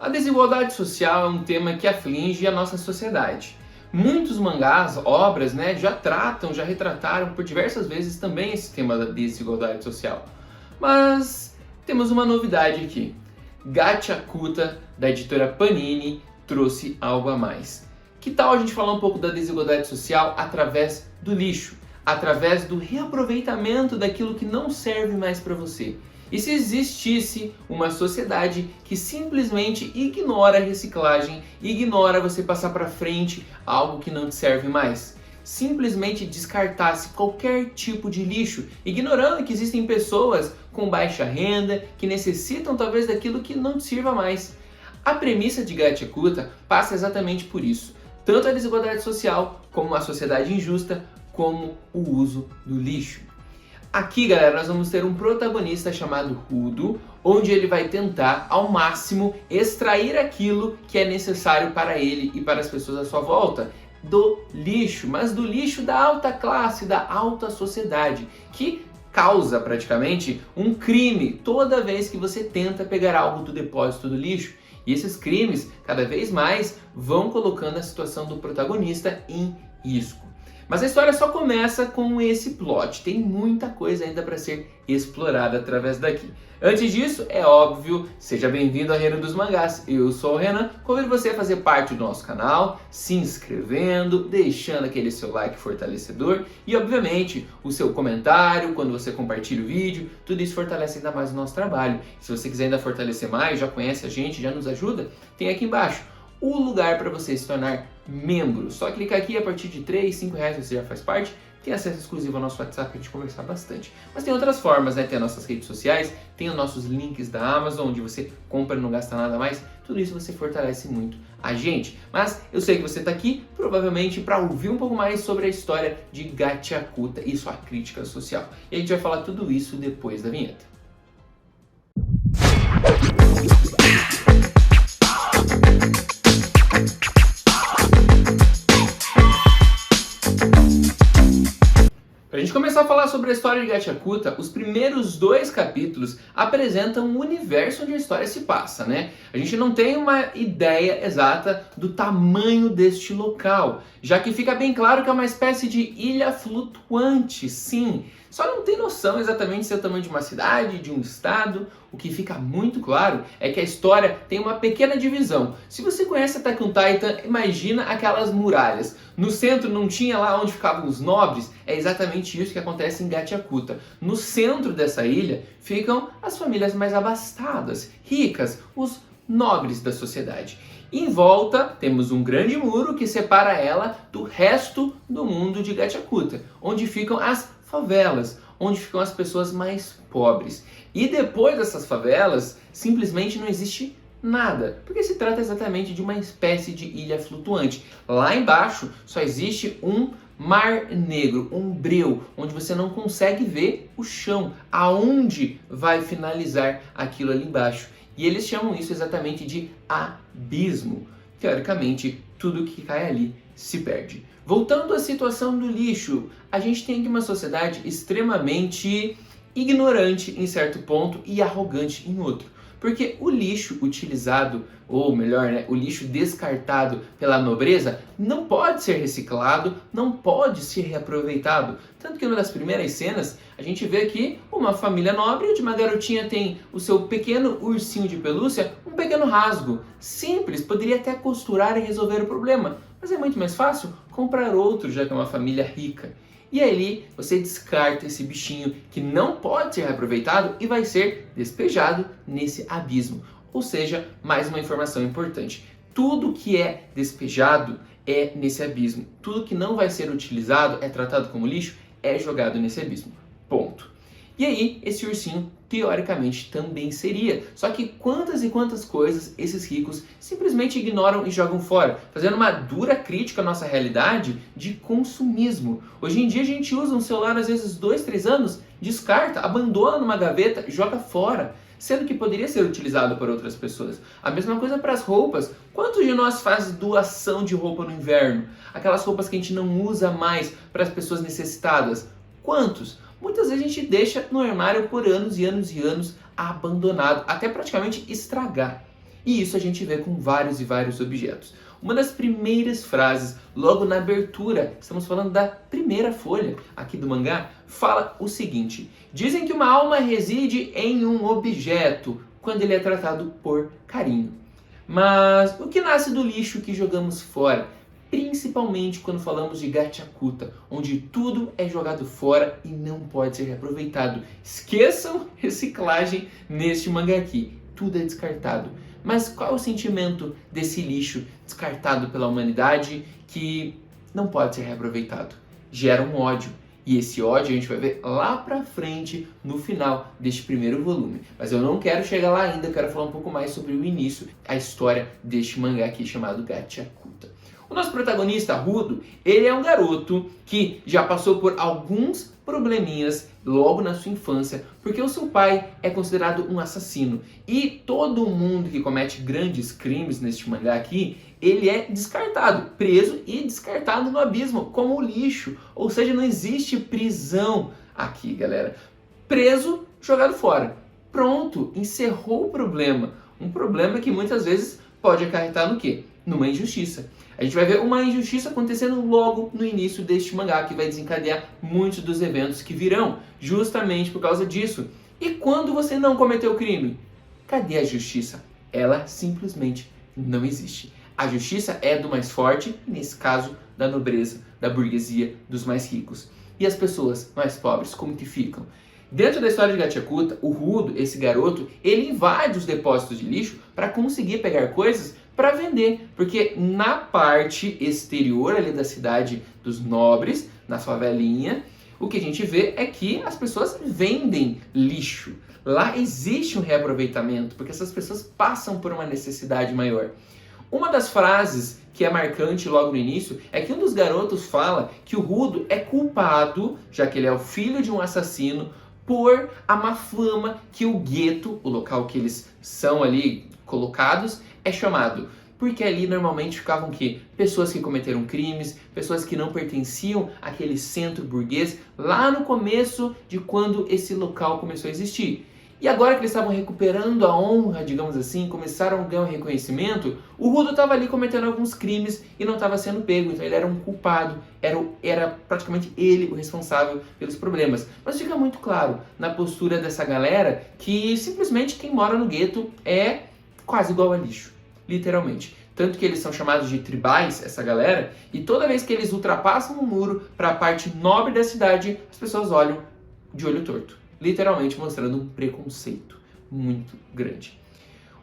A desigualdade social é um tema que aflige a nossa sociedade. Muitos mangás, obras, já retrataram por diversas vezes também esse tema da desigualdade social. Mas temos uma novidade aqui. Gachakuta, da editora Panini, trouxe algo a mais. Que tal a gente falar um pouco da desigualdade social através do lixo? Através do reaproveitamento daquilo que não serve mais para você? E se existisse uma sociedade que simplesmente ignora a reciclagem, ignora você passar para frente algo que não te serve mais? Simplesmente descartasse qualquer tipo de lixo, ignorando que existem pessoas com baixa renda que necessitam talvez daquilo que não te sirva mais. A premissa de Gachakuta passa exatamente por isso. Tanto a desigualdade social, como a sociedade injusta, como o uso do lixo. Aqui, galera, nós vamos ter um protagonista chamado Rudo, onde ele vai tentar, ao máximo, extrair aquilo que é necessário para ele e para as pessoas à sua volta do lixo, mas do lixo da alta classe, da alta sociedade, que causa praticamente um crime toda vez que você tenta pegar algo do depósito do lixo. E esses crimes, cada vez mais, vão colocando a situação do protagonista em risco. Mas a história só começa com esse plot, tem muita coisa ainda para ser explorada através daqui. Antes disso, é óbvio, seja bem-vindo ao Reino dos Mangás. Eu sou o Renan, convido você a fazer parte do nosso canal, se inscrevendo, deixando aquele seu like fortalecedor e, obviamente, o seu comentário quando você compartilha o vídeo. Tudo isso fortalece ainda mais o nosso trabalho. Se você quiser ainda fortalecer mais, já conhece a gente, já nos ajuda, tem aqui embaixo o lugar para você se tornar membro. Só clicar aqui, a partir de R$3, R$5 você já faz parte, tem acesso exclusivo ao nosso WhatsApp para a gente conversar bastante. Mas tem outras formas, tem as nossas redes sociais, tem os nossos links da Amazon, onde você compra e não gasta nada mais. Tudo isso você fortalece muito a gente. Mas eu sei que você está aqui, provavelmente, para ouvir um pouco mais sobre a história de Gachakuta e sua crítica social. E a gente vai falar tudo isso depois da vinheta. Para a gente começar a falar sobre a história de Gachakuta, os primeiros 2 capítulos apresentam o universo onde a história se passa, A gente não tem uma ideia exata do tamanho deste local, já que fica bem claro que é uma espécie de ilha flutuante, sim. Só não tem noção exatamente se é o tamanho de uma cidade, de um estado. O que fica muito claro é que a história tem uma pequena divisão. Se você conhece Attack on Titan, imagina aquelas muralhas. No centro não tinha lá onde ficavam os nobres? É exatamente isso que acontece em Gachakuta. No centro dessa ilha ficam as famílias mais abastadas, ricas, os nobres da sociedade. Em volta temos um grande muro que separa ela do resto do mundo de Gachakuta, onde ficam as favelas, onde ficam as pessoas mais pobres. E depois dessas favelas, simplesmente não existe nada, porque se trata exatamente de uma espécie de ilha flutuante. Lá embaixo só existe um mar negro, um breu, onde você não consegue ver o chão, aonde vai finalizar aquilo ali embaixo. E eles chamam isso exatamente de abismo. Teoricamente, tudo que cai ali se perde. Voltando à situação do lixo, a gente tem aqui uma sociedade extremamente ignorante em certo ponto e arrogante em outro. Porque o lixo utilizado, ou melhor, o lixo descartado pela nobreza, não pode ser reciclado, não pode ser reaproveitado. Tanto que numa das primeiras cenas, a gente vê aqui uma família nobre, onde uma garotinha tem o seu pequeno ursinho de pelúcia, um pequeno rasgo. Simples, poderia até costurar e resolver o problema. Mas é muito mais fácil comprar outro, já que é uma família rica. E aí você descarta esse bichinho que não pode ser reaproveitado e vai ser despejado nesse abismo. Ou seja, mais uma informação importante. Tudo que é despejado é nesse abismo. Tudo que não vai ser utilizado, é tratado como lixo, é jogado nesse abismo. Ponto. E aí, esse ursinho, teoricamente, também seria. Só que quantas e quantas coisas esses ricos simplesmente ignoram e jogam fora, fazendo uma dura crítica à nossa realidade de consumismo. Hoje em dia a gente usa um celular, às vezes 2, 3 anos, descarta, abandona numa gaveta, joga fora, sendo que poderia ser utilizado por outras pessoas. A mesma coisa para as roupas. Quantos de nós faz doação de roupa no inverno? Aquelas roupas que a gente não usa mais para as pessoas necessitadas. Quantos? Muitas vezes a gente deixa no armário por anos e anos e anos abandonado, até praticamente estragar. E isso a gente vê com vários e vários objetos. Uma das primeiras frases, logo na abertura, estamos falando da primeira folha aqui do mangá, fala o seguinte: dizem que uma alma reside em um objeto quando ele é tratado por carinho. Mas o que nasce do lixo que jogamos fora? Principalmente quando falamos de Gachakuta, onde tudo é jogado fora e não pode ser reaproveitado. Esqueçam reciclagem neste mangá aqui, tudo é descartado. Mas qual é o sentimento desse lixo descartado pela humanidade que não pode ser reaproveitado? Gera um ódio. E esse ódio a gente vai ver lá pra frente, no final deste primeiro volume. Mas eu não quero chegar lá ainda, eu quero falar um pouco mais sobre o início, a história deste mangá aqui chamado Gachakuta. O nosso protagonista, Rudo, ele é um garoto que já passou por alguns probleminhas logo na sua infância, porque o seu pai é considerado um assassino. E todo mundo que comete grandes crimes neste mangá aqui, ele é descartado, preso e descartado no abismo, como o lixo. Ou seja, não existe prisão aqui, galera. Preso, jogado fora. Pronto, encerrou o problema. Um problema que muitas vezes pode acarretar no quê? Numa injustiça. A gente vai ver uma injustiça acontecendo logo no início deste mangá, que vai desencadear muitos dos eventos que virão, justamente por causa disso. E quando você não cometeu o crime? Cadê a justiça? Ela simplesmente não existe. A justiça é do mais forte, nesse caso, da nobreza, da burguesia, dos mais ricos. E as pessoas mais pobres, como que ficam? Dentro da história de Gachakuta, o Rudo, esse garoto, ele invade os depósitos de lixo para conseguir pegar coisas para vender, porque na parte exterior ali da cidade dos nobres, na favelinha, o que a gente vê é que as pessoas vendem lixo. Lá existe um reaproveitamento, porque essas pessoas passam por uma necessidade maior. Uma das frases que é marcante logo no início é que um dos garotos fala que o Rudo é culpado, já que ele é o filho de um assassino, por a má fama que o gueto, o local que eles são ali colocados, é chamado. Porque ali normalmente ficavam que pessoas que cometeram crimes, pessoas que não pertenciam àquele centro burguês, lá no começo de quando esse local começou a existir. E agora que eles estavam recuperando a honra, digamos assim, começaram a ganhar um reconhecimento, o Rudo estava ali cometendo alguns crimes e não estava sendo pego, então ele era um culpado, era praticamente ele o responsável pelos problemas. Mas fica muito claro na postura dessa galera que simplesmente quem mora no gueto é quase igual a lixo, literalmente. Tanto que eles são chamados de tribais, essa galera, e toda vez que eles ultrapassam o muro para a parte nobre da cidade, as pessoas olham de olho torto. Literalmente mostrando um preconceito muito grande.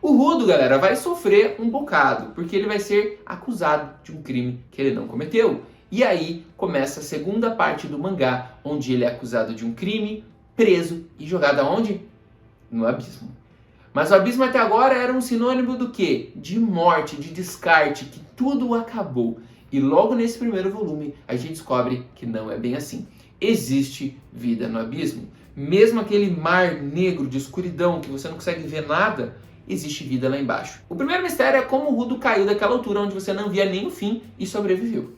O Rudo, galera, vai sofrer um bocado, porque ele vai ser acusado de um crime que ele não cometeu. E aí começa a segunda parte do mangá, onde ele é acusado de um crime, preso e jogado aonde? No abismo. Mas o abismo até agora era um sinônimo do quê? De morte, de descarte, que tudo acabou. E logo nesse primeiro volume a gente descobre que não é bem assim. Existe vida no abismo. Mesmo aquele mar negro de escuridão que você não consegue ver nada, existe vida lá embaixo. O primeiro mistério é como o Rudo caiu daquela altura onde você não via nem o fim e sobreviveu.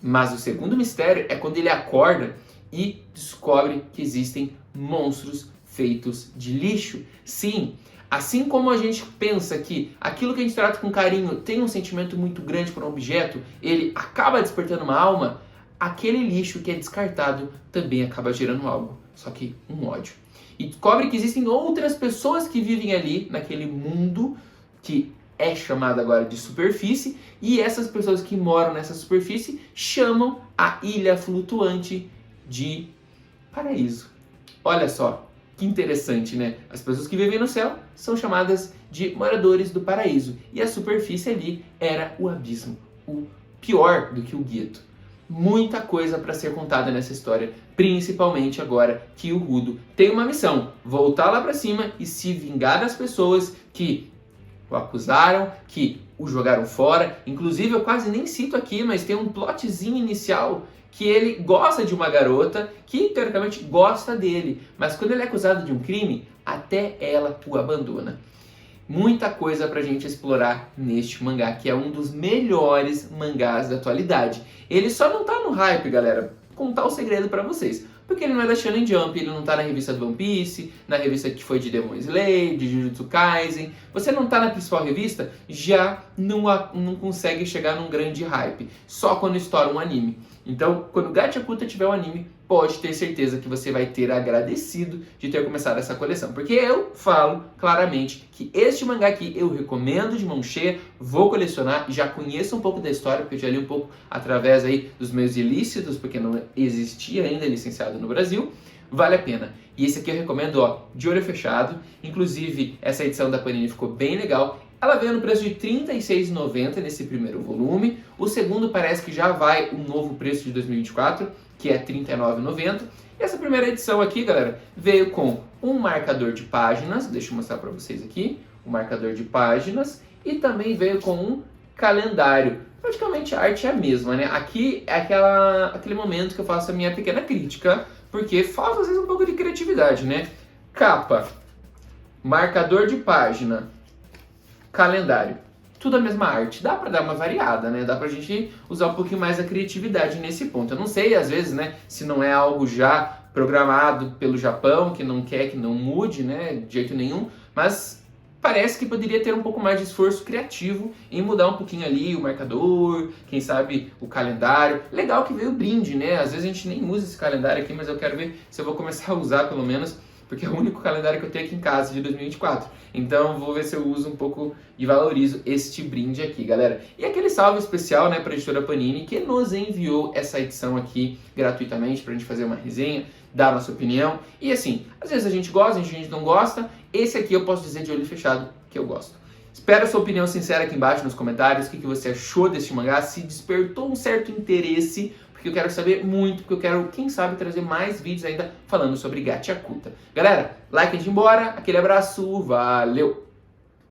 Mas o segundo mistério é quando ele acorda e descobre que existem monstros feitos de lixo. Sim, assim como a gente pensa que aquilo que a gente trata com carinho tem um sentimento muito grande por um objeto, ele acaba despertando uma alma, aquele lixo que é descartado também acaba gerando algo, só que um ódio. E descobre que existem outras pessoas que vivem ali, naquele mundo que é chamado agora de superfície, e essas pessoas que moram nessa superfície chamam a ilha flutuante de paraíso. Olha só, que interessante, né? As pessoas que vivem no céu são chamadas de moradores do paraíso, e a superfície ali era o abismo, o pior do que o gueto. Muita coisa para ser contada nessa história, principalmente agora que o Rudo tem uma missão: voltar lá para cima e se vingar das pessoas que o acusaram, que o jogaram fora. Inclusive, eu quase nem cito aqui, mas tem um plotzinho inicial que ele gosta de uma garota que, teoricamente, gosta dele. Mas quando ele é acusado de um crime, até ela o abandona. Muita coisa pra gente explorar neste mangá, que é um dos melhores mangás da atualidade. Ele só não tá no hype, galera. Vou contar o segredo pra vocês. Porque ele não é da Shonen Jump, ele não tá na revista do One Piece, na revista que foi de Demon Slayer, de Jujutsu Kaisen. Você não tá na principal revista, já não consegue chegar num grande hype. Só quando estoura um anime. Então, quando Gachakuta tiver um anime, pode ter certeza que você vai ter agradecido de ter começado essa coleção. Porque eu falo claramente que este mangá aqui eu recomendo de mão cheia, vou colecionar, já conheço um pouco da história, porque eu já li um pouco através aí dos meios ilícitos, porque não existia ainda licenciado no Brasil. Vale a pena. E esse aqui eu recomendo, ó, de olho fechado. Inclusive, essa edição da Panini ficou bem legal. Ela veio no preço de R$ 36,90 nesse primeiro volume. O segundo parece que já vai um novo preço de 2024, que é R$ 39,90. E essa primeira edição aqui, galera, veio com um marcador de páginas. Deixa eu mostrar para vocês aqui. O marcador de páginas. E também veio com um calendário. Praticamente a arte é a mesma, né? Aqui é aquele momento que eu faço a minha pequena crítica, porque falta às vezes um pouco de criatividade, né? Capa, marcador de página, calendário. Tudo a mesma arte. Dá pra dar uma variada, né? Dá pra gente usar um pouquinho mais a criatividade nesse ponto. Eu não sei, às vezes, né, se não é algo já programado pelo Japão, que não quer que não mude, né, de jeito nenhum, mas parece que poderia ter um pouco mais de esforço criativo em mudar um pouquinho ali o marcador, quem sabe o calendário. Legal que veio o brinde, né? Às vezes a gente nem usa esse calendário aqui, mas eu quero ver se eu vou começar a usar pelo menos, porque é o único calendário que eu tenho aqui em casa de 2024. Então vou ver se eu uso um pouco e valorizo este brinde aqui, galera. E aquele salve especial, né, para a editora Panini, que nos enviou essa edição aqui gratuitamente pra gente fazer uma resenha, dar a nossa opinião. E assim, às vezes a gente gosta, a gente não gosta. Esse aqui eu posso dizer de olho fechado que eu gosto. Espero a sua opinião sincera aqui embaixo nos comentários. O que você achou deste mangá? Se despertou um certo interesse, porque eu quero saber muito, porque eu quero, quem sabe, trazer mais vídeos ainda falando sobre Gachakuta. Galera, like antes de ir embora, aquele abraço, valeu!